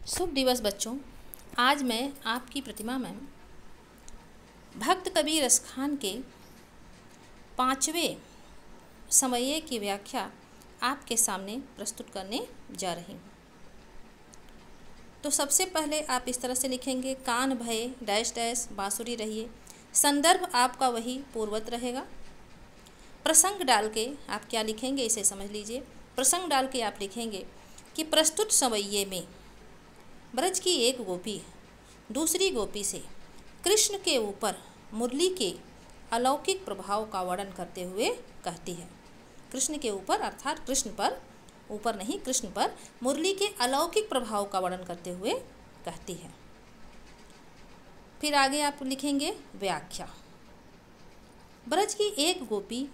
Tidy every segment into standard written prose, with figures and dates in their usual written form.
शुभ दिवस बच्चों। आज मैं आपकी प्रतिमा मैम भक्त कबीर रसखान के 5वें समये की व्याख्या आपके सामने प्रस्तुत करने जा रही हूँ। तो सबसे पहले आप इस तरह से लिखेंगे, कान भये डैश डैश बांसुरी रहिए। संदर्भ आपका वही पूर्वत रहेगा। प्रसंग डाल के आप क्या लिखेंगे इसे समझ लीजिए। प्रसंग डाल के आप लिखेंगे कि प्रस्तुत समये में ब्रज की एक गोपी दूसरी गोपी से कृष्ण के ऊपर मुरली के अलौकिक प्रभाव का वर्णन करते हुए कहती है। कृष्ण के ऊपर अर्थात कृष्ण पर, ऊपर नहीं कृष्ण पर मुरली के अलौकिक प्रभाव का वर्णन करते हुए कहती है। फिर आगे आप लिखेंगे व्याख्या। ब्रज की एक गोपी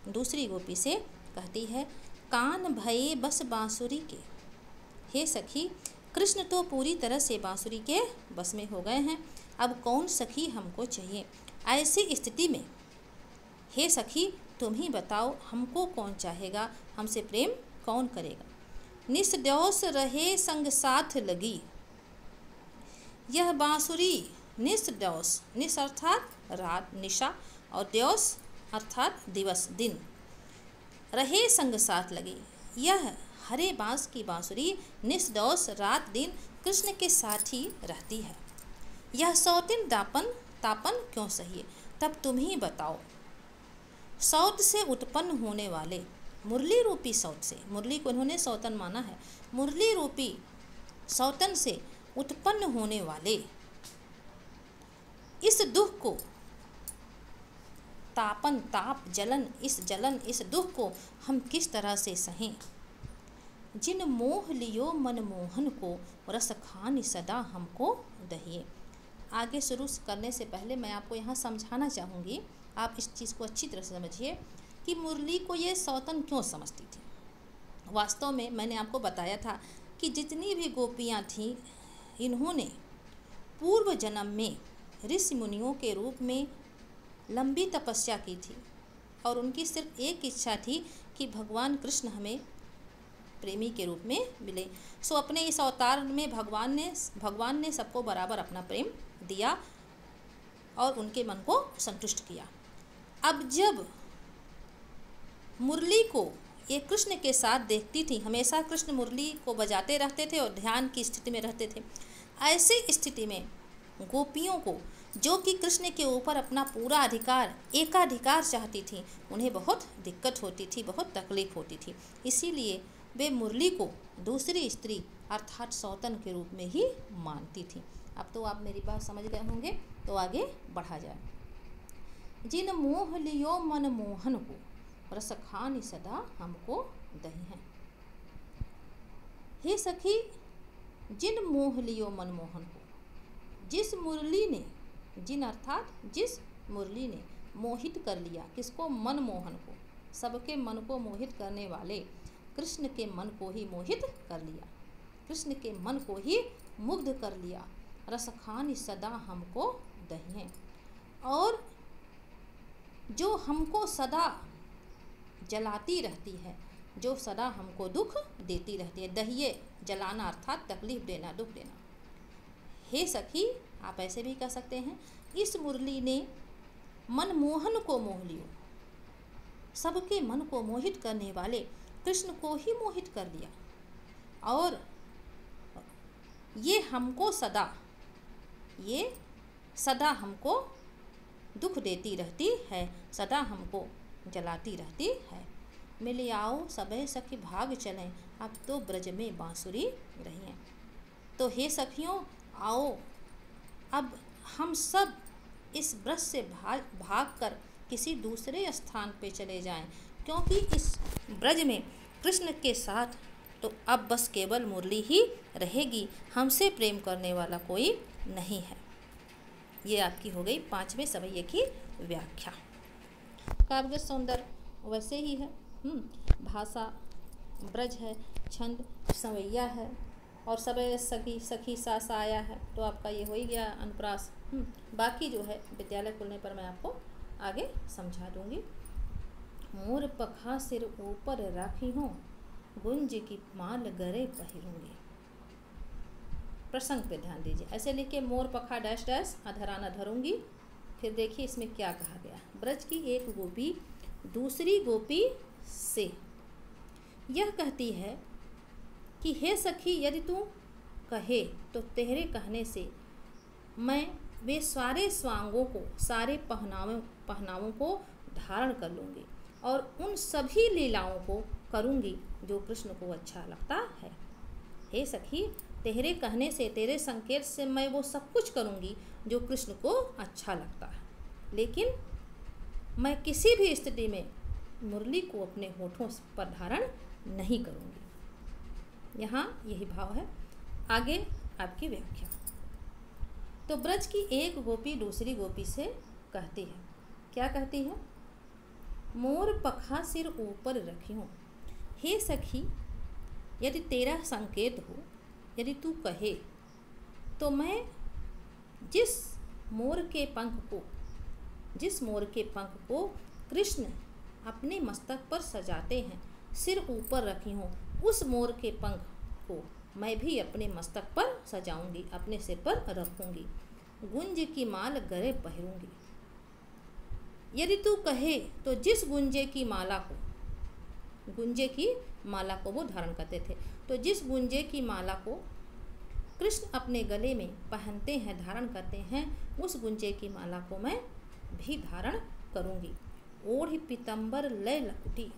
दूसरी गोपी से कहती है, कान भये बस बांसुरी के। हे सखी, कृष्ण तो पूरी तरह से बांसुरी के बस में हो गए हैं, अब कौन सखी हमको चाहिए। ऐसी स्थिति में हे सखी तुम ही बताओ, हमको कौन चाहेगा, हमसे प्रेम कौन करेगा। निस्द्योस रहे संग साथ लगी यह बांसुरी। निस्द्योस, निस अर्थात रात निशा और द्योस अर्थात दिवस दिन। रहे संग साथ लगी, यह हरे बांस की बांसुरी निस्दोष रात दिन कृष्ण के साथ ही रहती है। यह सौतिन तापन क्यों सहिए, तब तुम ही बताओ। सौत से उत्पन्न होने वाले मुरली रूपी सौत से, मुरली को उन्होंने सौतन माना है, मुरली रूपी सौतन से उत्पन्न होने वाले इस दुख को, तापन ताप जलन, इस दुख को हम किस तरह से सहें। जिन मोह लियो मन मोहन को, रस खानी सदा हमको दहिए। आगे शुरू करने से पहले मैं आपको यहाँ समझाना चाहूँगी, आप इस चीज़ को अच्छी तरह से समझिए कि मुरली को ये सौतन क्यों समझती थी। वास्तव में मैंने आपको बताया था कि जितनी भी गोपियाँ थीं, इन्होंने पूर्व जन्म में ऋषि मुनियों के रूप में लंबी तपस्या की थी और उनकी सिर्फ एक इच्छा थी कि भगवान कृष्ण हमें प्रेमी के रूप में मिले। सो अपने इस अवतार में भगवान ने सबको बराबर अपना प्रेम दिया और उनके मन को संतुष्ट किया। अब जब मुरली को ये कृष्ण के साथ देखती थी, हमेशा कृष्ण मुरली को बजाते रहते थे और ध्यान की स्थिति में रहते थे। ऐसी स्थिति में गोपियों को, जो कि कृष्ण के ऊपर अपना पूरा अधिकार, एकाधिकार चाहती थी, उन्हें बहुत दिक्कत होती थी, बहुत तकलीफ होती थी। इसीलिए वे मुरली को दूसरी स्त्री अर्थात सौतन के रूप में ही मानती थी। अब तो आप मेरी बात समझ गए होंगे, तो आगे बढ़ा जाए। जिन मोह लियो मन मोहन को, रस खानी सदा हमको दही है। हे सखी, जिन मोह लियो मन मोहन को, जिस मुरली ने, जिन अर्थात जिस मुरली ने मोहित कर लिया, किसको, मन मोहन को, सबके मन को मोहित करने वाले कृष्ण के मन को ही मोहित कर लिया, कृष्ण के मन को ही मुग्ध कर लिया। रस खानी सदा हमको दहिए, और जो हमको सदा जलाती रहती है, जो सदा हमको दुख देती रहती है। दहिए जलाना अर्थात तकलीफ देना, दुख देना। हे सखी, आप ऐसे भी कह सकते हैं, इस मुरली ने मन मोहन को मोह लियो, सबके मन को मोहित करने वाले कृष्ण को ही मोहित कर लिया, और ये सदा हमको दुख देती रहती है, सदा हमको जलाती रहती है। मिल आओ सबे सखी भाग चलें, अब तो ब्रज में बांसुरी रहिए। तो हे सखियों, आओ अब हम सब इस ब्रज से भाग कर किसी दूसरे स्थान पे चले जाएं, क्योंकि इस ब्रज में कृष्ण के साथ तो अब बस केवल मुरली ही रहेगी, हमसे प्रेम करने वाला कोई नहीं है। ये आपकी हो गई 5वें समये की व्याख्या। काव्य सौंदर्य वैसे ही है, भाषा ब्रज है, छंद सवैया है, और सबे सखी सखी सा आया है, तो आपका ये हो ही गया अनुप्रास। बाकी जो है विद्यालय खुलने पर मैं आपको आगे समझा दूंगी। मोर पखा सिर ऊपर राखी हूँ, गुंज की माल गरे पहिरूंगी। प्रसंग पे ध्यान दीजिए। ऐसे लिख के मोर पखा डैश डैश अधरा न धरूंगी। फिर देखिए इसमें क्या कहा गया। ब्रज की एक गोपी दूसरी गोपी से यह कहती है कि हे सखी, यदि तू कहे तो तेरे कहने से मैं वे सारे स्वांगों को, सारे पहनावों को धारण कर लूँगी और उन सभी लीलाओं को करूँगी जो कृष्ण को अच्छा लगता है। हे सखी, तेरे कहने से, तेरे संकेत से मैं वो सब कुछ करूँगी जो कृष्ण को अच्छा लगता है, लेकिन मैं किसी भी स्थिति में मुरली को अपने होठों पर धारण नहीं करूँगी। यहाँ यही भाव है। आगे आपकी व्याख्या। तो ब्रज की एक गोपी दूसरी गोपी से कहती है, क्या कहती है? मोर पखा सिर ऊपर रखियो, हे सखी, यदि तेरा संकेत हो, यदि तू कहे तो मैं जिस मोर के पंख को कृष्ण अपने मस्तक पर सजाते हैं, सिर ऊपर रखी हूँ, उस मोर के पंख को मैं भी अपने मस्तक पर सजाऊंगी, अपने सिर पर रखूंगी। गुंज की माल गले पहरूंगी। यदि तू कहे तो जिस गुंजे की माला को वो धारण करते थे, तो जिस गुंजे की माला को कृष्ण अपने गले में पहनते हैं, धारण करते हैं, उस गुंजे की माला को मैं भी धारण करूंगी। ओढ़ पीताम्बर लय लकुटी,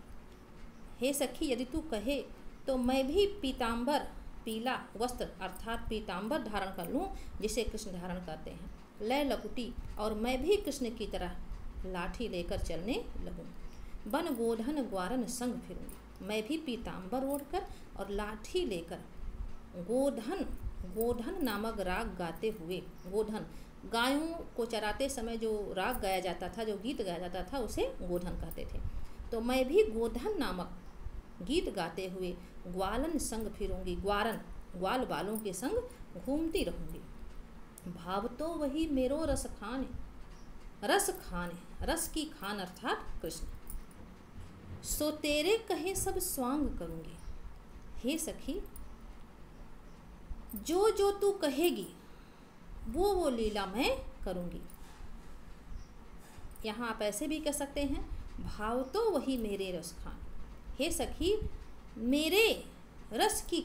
हे सखी, यदि तू कहे तो मैं भी पीताम्बर, पीला वस्त्र अर्थात पीताम्बर धारण कर लूँ जिसे कृष्ण धारण करते हैं, लय लकुटी, और मैं भी कृष्ण की तरह लाठी लेकर चलने लगूँ। बन गोधन ग्वारन संग फिरूंगी, मैं भी पीताम्बर ओढ़कर और लाठी लेकर गोधन नामक राग गाते हुए, गोधन गायों को चराते समय जो राग गाया जाता था, जो गीत गाया जाता था, उसे गोधन कहते थे। तो मैं भी गोधन नामक गीत गाते हुए ग्वालन संग फिरूंगी, ग्वाल बालों के संग घूमती रहूंगी। भाव तो वही मेरो रस खाने, रस की खान अर्थात कृष्ण। सो तेरे कहे सब स्वांग करूंगी, हे सखी, जो जो तू कहेगी वो लीला मैं करूंगी। यहाँ आप ऐसे भी कह सकते हैं, भाव तो वही मेरे रस खान, हे सखी, मेरे रस की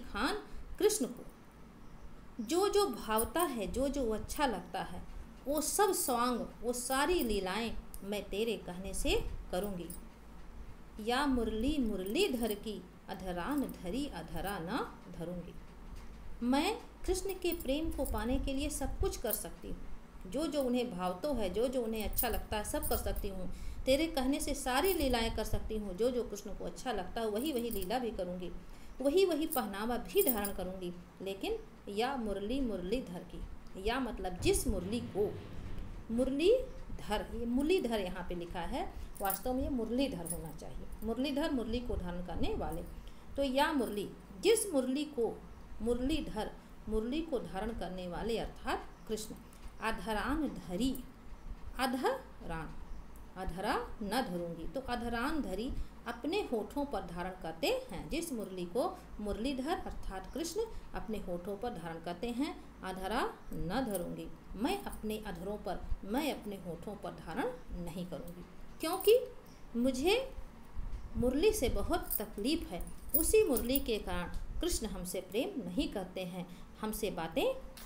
खान कृष्ण को जो जो भावता है, जो जो अच्छा लगता है, वो सब स्वांग, वो सारी लीलाएं मैं तेरे कहने से करूँगी। या मुरली धर की अधरान धरी अधरा ना धरूँगी। मैं कृष्ण के प्रेम को पाने के लिए सब कुछ कर सकती हूँ, जो जो उन्हें भावतो है, जो जो उन्हें अच्छा लगता है, सब कर सकती हूँ। तेरे कहने से सारी लीलाएं कर सकती हूँ, जो जो कृष्ण को अच्छा लगता है वही वही लीला भी करूँगी, वही वही पहनावा भी धारण करूँगी। लेकिन या मुरली धर की, या मतलब जिस मुरली को, मुरलीधर, ये मुरलीधर यहाँ पे लिखा है, वास्तव में ये मुरलीधर होना चाहिए, मुरलीधर, मुरली को धारण करने वाले। तो या मुरली, जिस मुरली को, मुरलीधर, मुरली को धारण करने वाले अर्थात कृष्ण। अधरान धरी, अधरा न धरूंगी, तो अधरान धरी अपने होठों पर धारण करते हैं, जिस मुरली को मुरलीधर अर्थात कृष्ण अपने होठों पर धारण करते हैं, अधरा न धरूंगी, मैं अपने अधरों पर, मैं अपने होठों पर धारण नहीं करूंगी, क्योंकि मुझे मुरली से बहुत तकलीफ है। उसी मुरली के कारण कृष्ण हमसे प्रेम नहीं करते हैं, हमसे बातें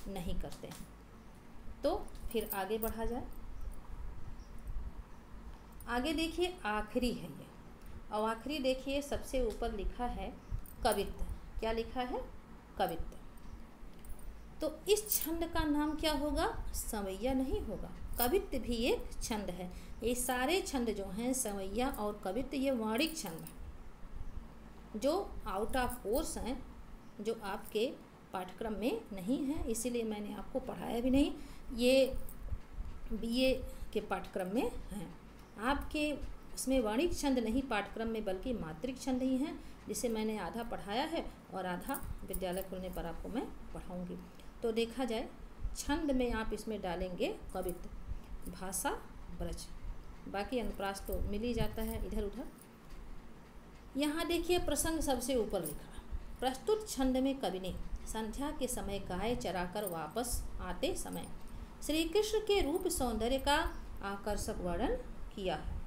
नहीं करते हैं। तो फिर आगे बढ़ा जाए। आगे देखिए, आखिरी है ये, और आखिरी देखिए सबसे ऊपर लिखा है कवित्त। क्या लिखा है? कवित्त। तो इस छंद का नाम क्या होगा? सवैया नहीं होगा, कवित्त भी एक छंद है। ये सारे छंद जो हैं, सवैया और कवित्त, ये वाणिक छंद हैं जो आउट ऑफ कोर्स हैं, जो आपके पाठ्यक्रम में नहीं है, इसीलिए मैंने आपको पढ़ाया भी नहीं। ये बीए के पाठ्यक्रम में हैं। आपके इसमें वाणिक छंद नहीं पाठ्यक्रम में, बल्कि मात्रिक छंद ही हैं, जिसे मैंने आधा पढ़ाया है और आधा विद्यालय खुलने पर आपको मैं पढ़ाऊँगी। तो देखा जाए, छंद में आप इसमें डालेंगे कवित्त, भाषा ब्रज, बाकी अनुप्रास तो मिल ही जाता है इधर उधर। यहाँ देखिए प्रसंग सबसे ऊपर लिखा, प्रस्तुत छंद में कवि ने संध्या के समय गाय चराकर वापस आते समय श्री कृष्ण के रूप सौंदर्य का आकर्षक वर्णन किया है।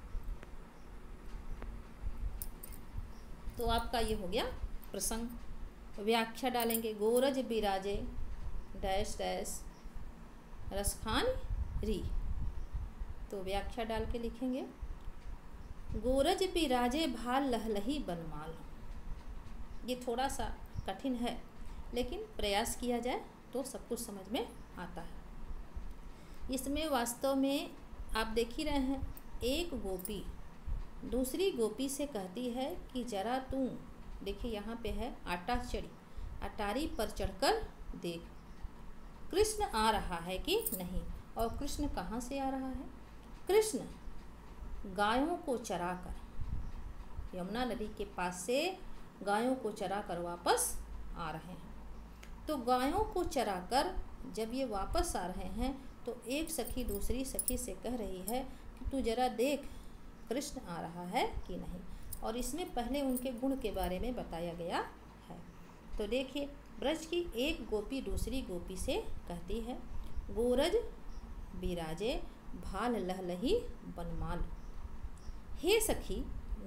तो आपका ये हो गया प्रसंग। व्याख्या डालेंगे, गोरज बिराजे डैश डैश रसखान री। तो व्याख्या डाल के लिखेंगे, गोरज बिराजे भाल लहलही बनमाल। ये थोड़ा सा कठिन है, लेकिन प्रयास किया जाए तो सब कुछ समझ में आता है। इसमें वास्तव में आप देख ही रहे हैं, एक गोपी दूसरी गोपी से कहती है कि जरा तू, देखिए यहाँ पे है आटा चढ़ी, अटारी पर चढ़कर देख कृष्ण आ रहा है कि नहीं। और कृष्ण कहाँ से आ रहा है? कृष्ण गायों को चराकर, यमुना नदी के पास से गायों को चराकर वापस आ रहे हैं। तो गायों को चराकर जब ये वापस आ रहे हैं तो एक सखी दूसरी सखी से कह रही है कि तू जरा देख कृष्ण आ रहा है कि नहीं। और इसमें पहले उनके गुण के बारे में बताया गया है। तो देखिए, ब्रज की एक गोपी दूसरी गोपी से कहती है, गोरज बिराजे भाल लहलही बनमाल। हे सखी,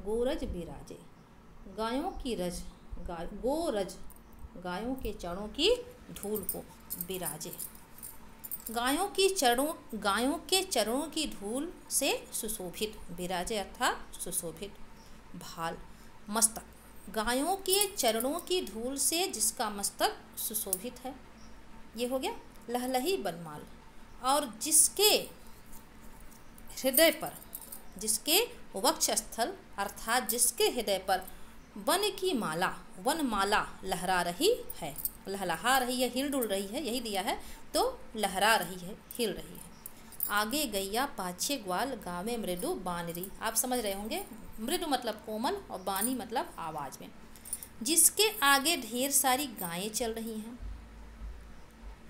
गोरज बिराजे, गायों की रज, गोरज गायों के चरणों की धूल को बिराजे, गायों के चरणों की धूल से सुशोभित, बिराजे अर्थात सुशोभित। भाल मस्तक, गायों के चरणों की धूल से जिसका मस्तक सुशोभित है, ये हो गया लहलही बनमाल। और जिसके हृदय पर, जिसके वक्षस्थल अर्थात जिसके हृदय पर वन की माला, वन माला लहरा रही है, लहलहा रही है, हिल डुल रही है, यही दिया है, तो लहरा रही है, हिल रही है। आगे गैया पाछे ग्वाल गावे मृदु बानरी। आप समझ रहे होंगे, मृदु मतलब कोमल और बानी मतलब आवाज़ में। जिसके आगे ढेर सारी गायें चल रही हैं,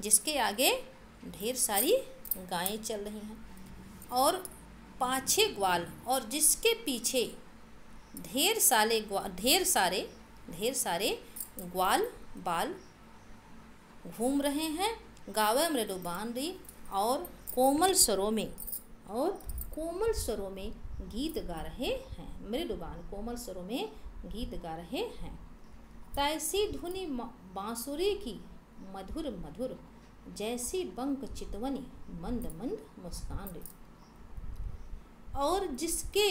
जिसके आगे ढेर सारी गायें चल रही हैं, और पाछे ग्वाल, और जिसके पीछे ढेर सारे ग्वाल बाल घूम रहे हैं। गावे मृदु बानरी, और कोमल स्वरों में गीत गा रहे हैं। मृदुबान कोमल स्वरों में गीत गा रहे हैं। तैसी धुनि बांसुरी की मधुर मधुर, जैसी बंक चितवनी मंद मंद मुस्कान रे। और जिसकी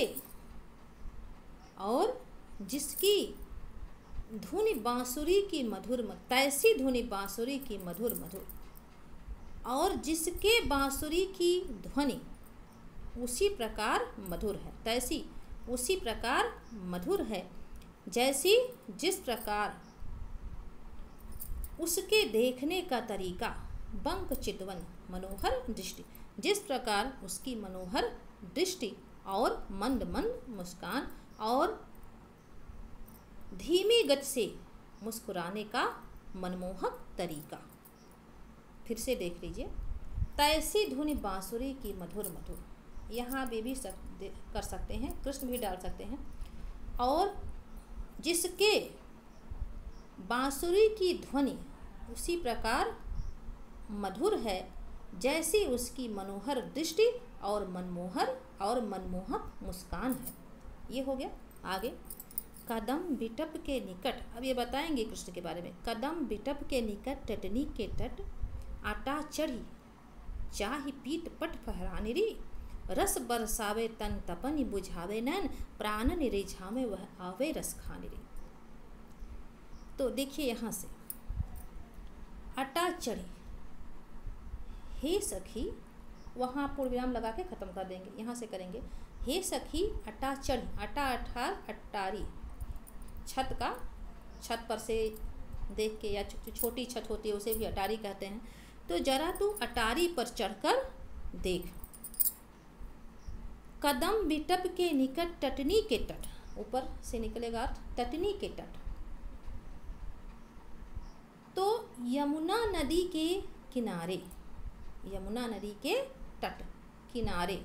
धुनि बांसुरी की मधुर, तैसी धुनि बांसुरी की मधुर मधुर, और जिसके बांसुरी की ध्वनि उसी प्रकार मधुर है, तैसी उसी प्रकार मधुर है, जैसी जिस प्रकार उसके देखने का तरीका, बंक चितवन मनोहर दृष्टि, जिस प्रकार उसकी मनोहर दृष्टि और मंद मंद मुस्कान और धीमी गति से मुस्कुराने का मनमोहक तरीका। फिर से देख लीजिए, तैसी धुनि बांसुरी की मधुर मधुर, यहाँ भी कर सकते हैं, कृष्ण भी डाल सकते हैं। और जिसके बांसुरी की ध्वनि उसी प्रकार मधुर है, जैसी उसकी मनोहर दृष्टि और मनमोहक मुस्कान है। ये हो गया। आगे, कदम बिटप के निकट, अब ये बताएंगे कृष्ण के बारे में। कदम बिटप के निकट टटनी के तट, आटा चढ़ी चाहि पीत पट फहरानी री, रस बरसावे तन तपनि बुझावे नैन, प्राणन रिझावे वह आवे रस खानी री। तो देखिए यहाँ से, आटा चढ़ी, हे सखी, वहाँ पूर्ण विराम लगा के ख़त्म कर देंगे। यहाँ से करेंगे, हे सखी आटा चढ़ी, आटा अठार अट्टारी, छत पर से देख के, या छोटी छत होती है उसे भी अटारी कहते हैं। तो जरा तू अटारी पर चढ़कर देख। कदम बिटप के निकट टटनी के तट, ऊपर से निकलेगा टटनी के तट। तो यमुना नदी के किनारे, यमुना नदी के तट किनारे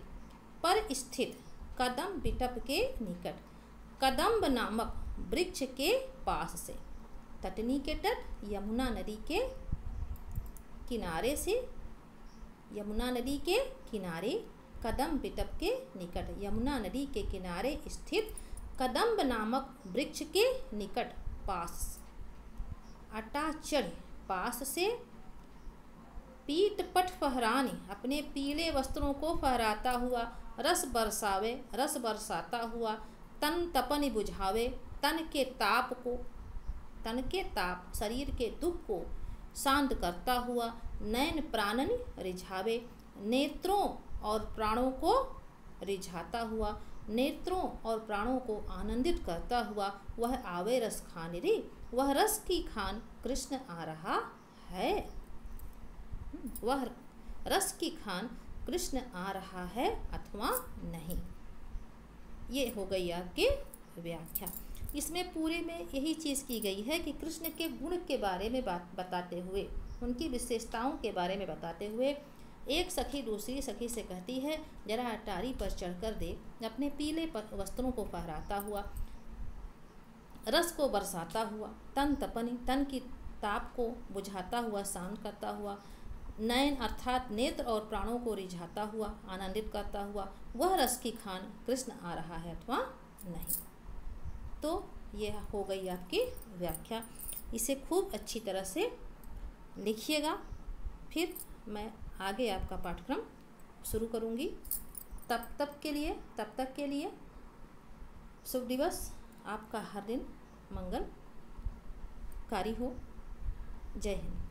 पर स्थित कदम बिटप के निकट, कदम्ब नामक वृक्ष के पास से। तटनी के तट, यमुना नदी के किनारे से, यमुना नदी के किनारे, कदम बिटप के निकट, यमुना नदी के किनारे स्थित कदम्ब नामक वृक्ष के निकट, पास। अटा चढ़, पास से। पीठ पट फहराने, अपने पीले वस्त्रों को फहराता हुआ। रस बरसावे, रस बरसाता हुआ। तन तपन बुझावे, तन के ताप को, तन के ताप शरीर के दुख को शांत करता हुआ। नयन प्राणन रिझावे, नेत्रों और प्राणों को रिझाता हुआ, नेत्रों और प्राणों को आनंदित करता हुआ। वह आवे रस खान रे, वह रस की खान कृष्ण आ रहा है, वह रस की खान कृष्ण आ रहा है अथवा नहीं। ये हो गई आपकी व्याख्या। इसमें पूरे में यही चीज़ की गई है कि कृष्ण के गुण के बारे में बात बताते हुए, उनकी विशेषताओं के बारे में बताते हुए, एक सखी दूसरी सखी से कहती है, जरा अटारी पर चढ़कर देख, अपने पीले वस्त्रों को फहराता हुआ, रस को बरसाता हुआ, तन तपनी, तन की ताप को बुझाता हुआ, शांत करता हुआ, नयन अर्थात नेत्र और प्राणों को रिझाता हुआ, आनंदित करता हुआ, वह रस की खान कृष्ण आ रहा है अथवा नहीं। तो यह हो गई आपकी व्याख्या। इसे खूब अच्छी तरह से लिखिएगा, फिर मैं आगे आपका पाठ्यक्रम शुरू करूँगी। तब तक के लिए शुभ दिवस। आपका हर दिन मंगलकारी हो। जय हिंद।